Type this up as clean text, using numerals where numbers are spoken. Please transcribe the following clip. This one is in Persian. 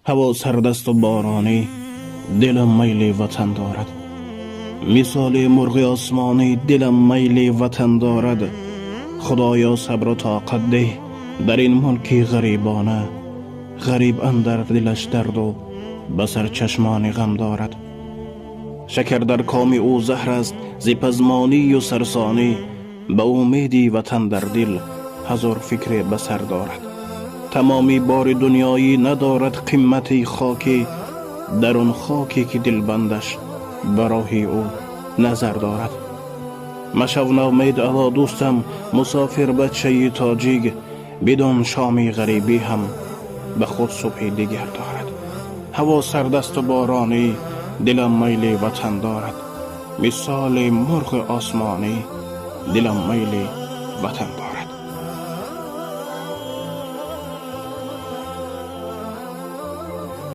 هوا سردست و بارانی، دلم میل وطن دارد. مثال مرغ آسمانی دلم میل وطن دارد. خدایا صبر و طاقت ده در این ملک غریبانه. غریب اندر دلش درد و بسر چشمان غم دارد. شکر در کام او زهر است ز پزمانی و سرسانی. به امیدی وطن در دل هزار فکر بسر دارد. تمامی بار دنیایی ندارد قیمتی خاکی، در آن خاکی که دلبندش برای او نظر دارد. مشو نومید الا دوستم، مسافر بچه تاجیک. بدان شامی غریبی هم به خود صبح دیگر دارد. هوا سردست و بارانی، دلم میل وطن دارد. مثال مرغ آسمانی، دلم میل وطن دارد.